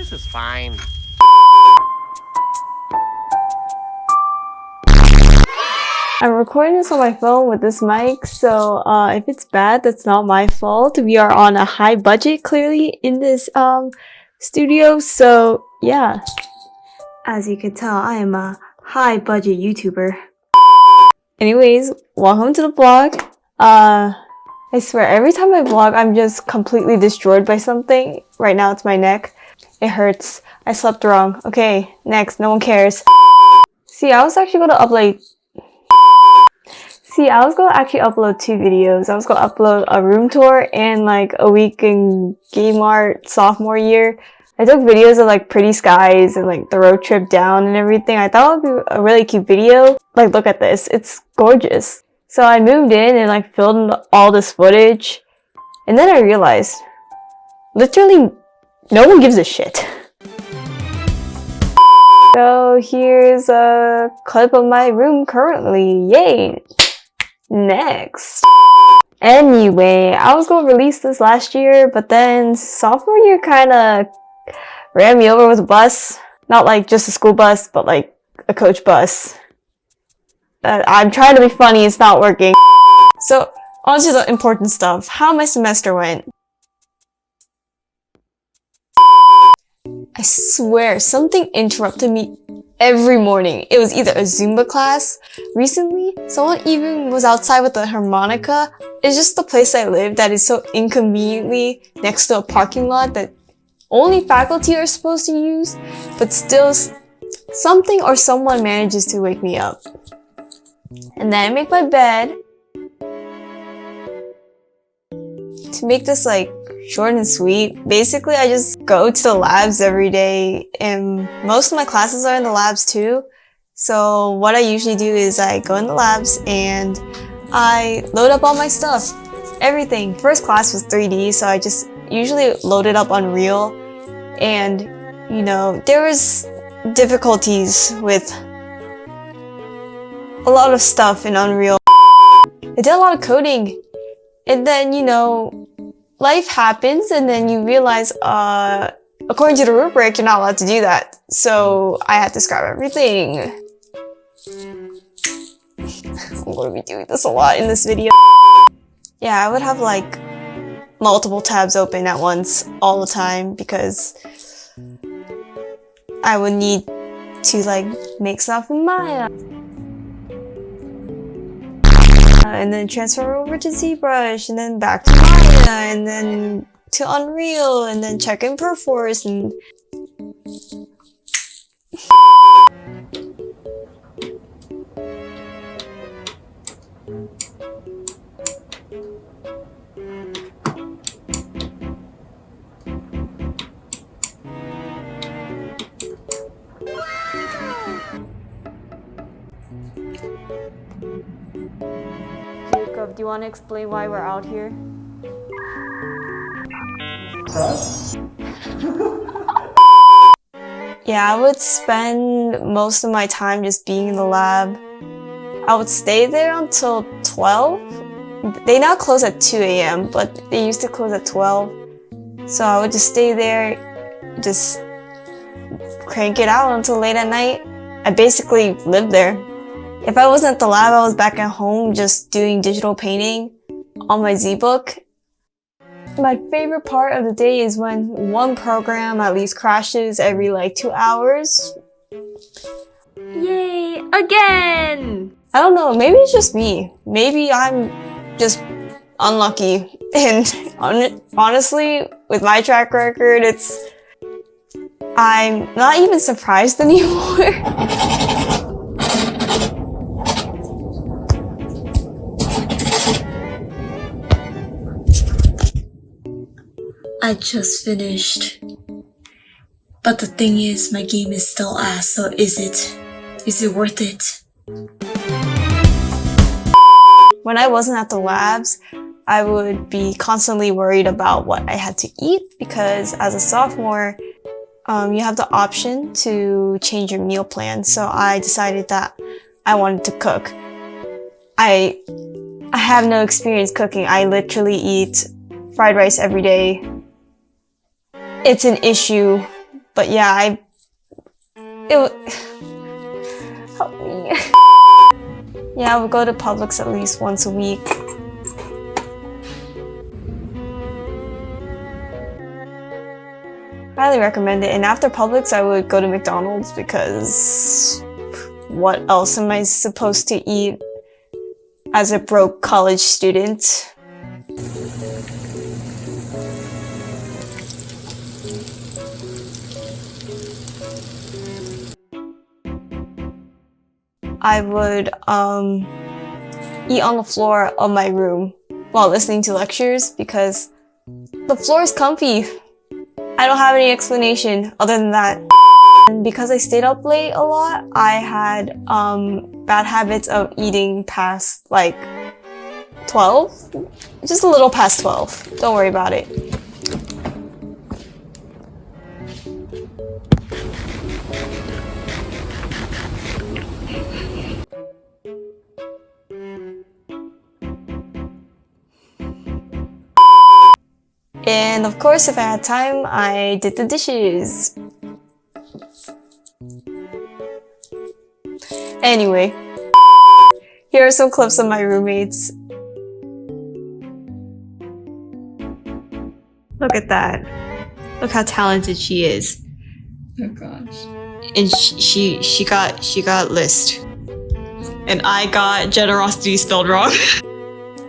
This is fine. I'm recording this on my phone with this mic, so if it's bad, that's not my fault. We are on a high budget, clearly, in this studio, so yeah. As you can tell, I am a high budget YouTuber. Anyways, welcome to the vlog. I swear, every time I vlog, I'm just completely destroyed by something. Right now, it's my neck. It hurts. I slept wrong. Okay, next. No one cares. See, I was actually gonna upload... I was gonna actually upload 2 videos. I was gonna upload a room tour and like a week in game art sophomore year. I took videos of like pretty skies and like the road trip down and everything. I thought it would be a really cute video. Like, look at this. It's gorgeous. So I moved in and like filmed all this footage. And then I realized, literally, no one gives a shit. So here's a clip of my room currently. Yay! Next. Anyway, I was gonna release this last year, but then sophomore year kinda ran me over with a bus. Not like just a school bus, but like a coach bus. I'm trying to be funny, it's not working. So, on to the important stuff. How my semester went. I swear, something interrupted me every morning. It was either a Zumba class. Recently, someone even was outside with a harmonica. It's just the place I live that is so inconveniently next to a parking lot that only faculty are supposed to use, but still something or someone manages to wake me up. And then I make my bed. To make this like short and sweet, basically I just go to the labs every day, and most of my classes are in the labs too. So what I usually do is I go in the labs and I load up all my stuff, everything. First class was 3D, so I just usually loaded up Unreal, and you know, there was difficulties with a lot of stuff in Unreal. I did a lot of coding, and then you know, life happens, and then you realize, according to the rubric, you're not allowed to do that. So I had to scrap everything. I'm gonna be doing this a lot in this video. Yeah, I would have like multiple tabs open at once all the time because I would need to like make stuff in Maya. And then transfer over to ZBrush, and then back to Maya, and then to Unreal, and then check in Perforce, and... Jacob, do you want to explain why we're out here? Yeah, I would spend most of my time just being in the lab. I would stay there until 12. They now close at 2 a.m., but they used to close at 12. So I would just stay there, just crank it out until late at night. I basically lived there. If I wasn't at the lab, I was back at home just doing digital painting on my ZBook. My favorite part of the day is when one program at least crashes every like 2 hours. Yay, again! I don't know, maybe it's just me. Maybe I'm just unlucky. And honestly, with my track record, I'm not even surprised anymore. I just finished. But the thing is, my game is still ass, so is it worth it? When I wasn't at the labs, I would be constantly worried about what I had to eat because as a sophomore, you have the option to change your meal plan. So I decided that I wanted to cook. I have no experience cooking. I literally eat fried rice every day. It's an issue But yeah, help me. Yeah, I would go to Publix at least once a week. Highly recommend it. And after Publix, I would go to McDonald's because what else am I supposed to eat as a broke college student? I would eat on the floor of my room while listening to lectures because the floor is comfy. I don't have any explanation other than that. And because I stayed up late a lot, I had bad habits of eating past like 12. Just a little past 12. Don't worry about it. And of course, if I had time, I did the dishes. Anyway, here are some clips of my roommates. Look at that. Look how talented she is. Oh gosh. And she got list. And I got generosity spelled wrong.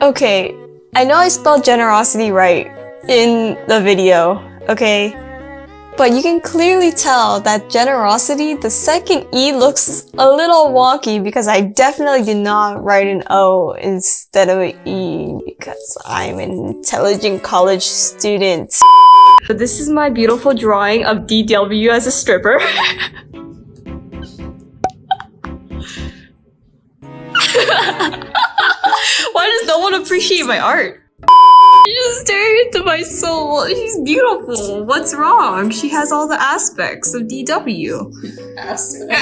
Okay, I know I spelled generosity right in the video, okay? But you can clearly tell that generosity, the second E looks a little wonky because I definitely did not write an O instead of an E because I'm an intelligent college student. So this is my beautiful drawing of DW as a stripper. Why does no one appreciate my art? She's just staring into my soul. She's beautiful. What's wrong? She has all the aspects of DW. Actually,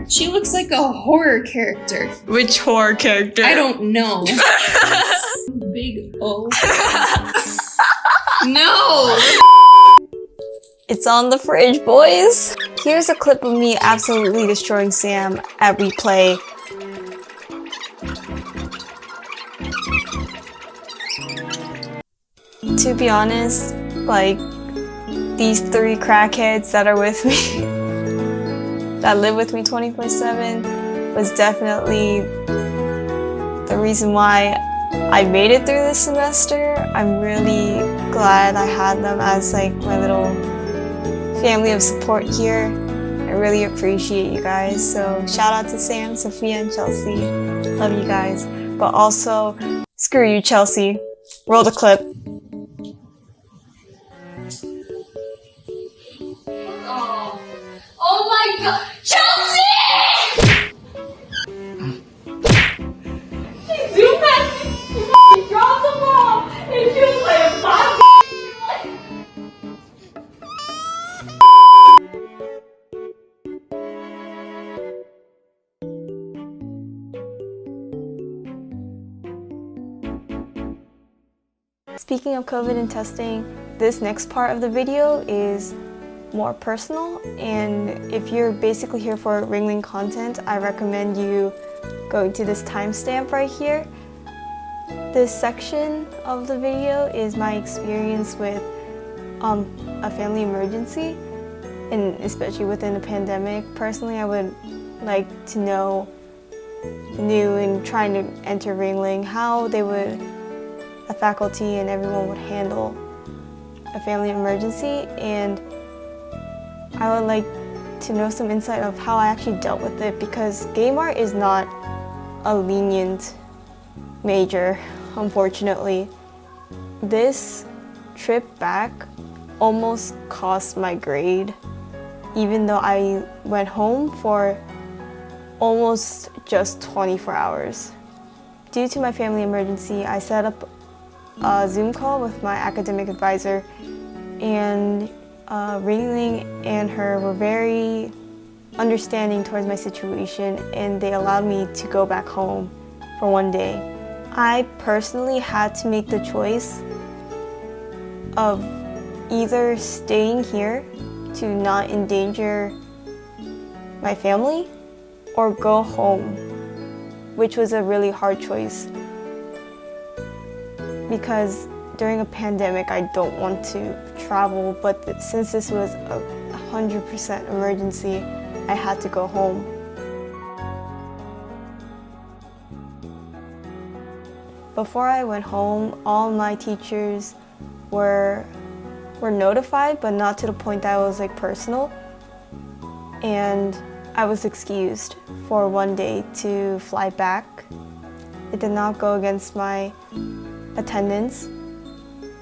she looks like a horror character. Which horror character? I don't know. Big O. No! It's on the fridge, boys. Here's a clip of me absolutely destroying Sam at replay. To be honest, like, these 3 crackheads that are with me, that live with me 24/7, was definitely the reason why I made it through this semester. I'm really glad I had them as like my little family of support here. I really appreciate you guys. So shout out to Sam, Sophia, and Chelsea. Love you guys. But also, screw you, Chelsea. Roll the clip. Oh my god! Chelsea! She zoomed at me, she dropped the ball, and she was like, "Fuck." Speaking of COVID and testing, this next part of the video is more personal, and if you're basically here for Ringling content, I recommend you going to this timestamp right here. This section of the video is my experience with a family emergency, and especially within a pandemic. Personally, I would like to know, new and trying to enter Ringling, how the faculty and everyone would handle a family emergency, and I would like to know some insight of how I actually dealt with it, because game art is not a lenient major, unfortunately. This trip back almost cost my grade, even though I went home for almost just 24 hours. Due to my family emergency, I set up a Zoom call with my academic advisor, and Ringling and her were very understanding towards my situation, and they allowed me to go back home for one day. I personally had to make the choice of either staying here to not endanger my family or go home, which was a really hard choice. Because during a pandemic, I don't want to travel, but since this was a 100% emergency, I had to go home. Before I went home, all my teachers were notified, but not to the point that it was like personal. And I was excused for one day to fly back. It did not go against my attendance,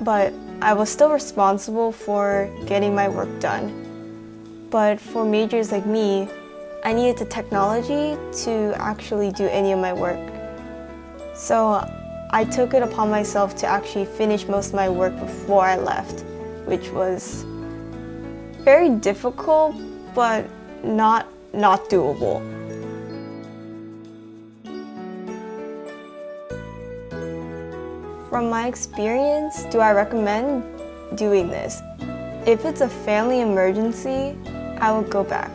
but I was still responsible for getting my work done. But for majors like me, I needed the technology to actually do any of my work. So I took it upon myself to actually finish most of my work before I left, which was very difficult, but not doable. From my experience, do I recommend doing this? If it's a family emergency, I would go back.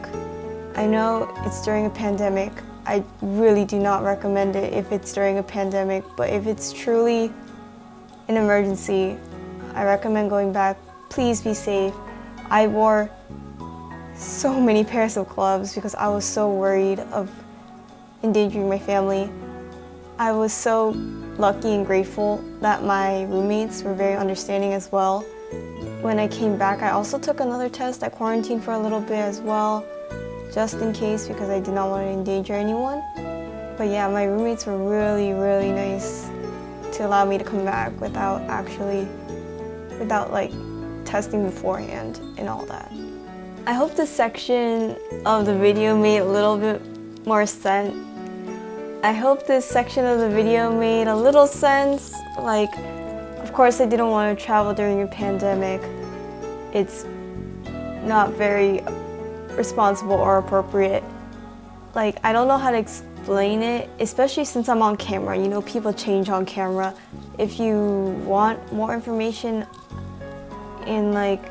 I know it's during a pandemic. I really do not recommend it if it's during a pandemic, but if it's truly an emergency, I recommend going back. Please be safe. I wore so many pairs of gloves because I was so worried of endangering my family. I was so lucky and grateful that my roommates were very understanding as well. When I came back, I also took another test. I quarantined for a little bit as well, just in case, because I did not want to endanger anyone. But yeah, my roommates were really, really nice to allow me to come back without like testing beforehand and all that. I hope this section of the video made a little bit more sense. I hope this section of the video made a little sense. Like, of course I didn't want to travel during a pandemic. It's not very responsible or appropriate. Like, I don't know how to explain it, especially since I'm on camera. You know, people change on camera. If you want more information and like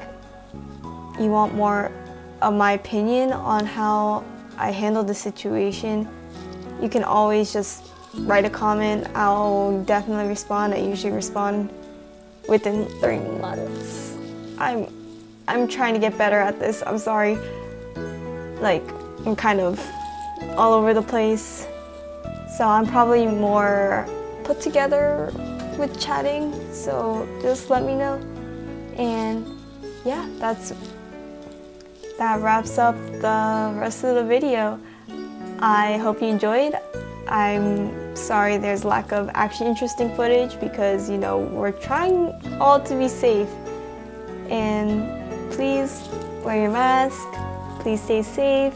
you want more of my opinion on how I handled the situation, you can always just write a comment. I'll definitely respond. I usually respond within 3 months. I'm trying to get better at this. I'm sorry. Like, I'm kind of all over the place. So I'm probably more put together with chatting. So just let me know. And yeah, that wraps up the rest of the video. I hope you enjoyed. I'm sorry there's lack of actually interesting footage because, you know, we're trying all to be safe. And please wear your mask, please stay safe,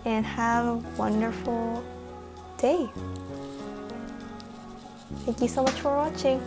and have a wonderful day. Thank you so much for watching.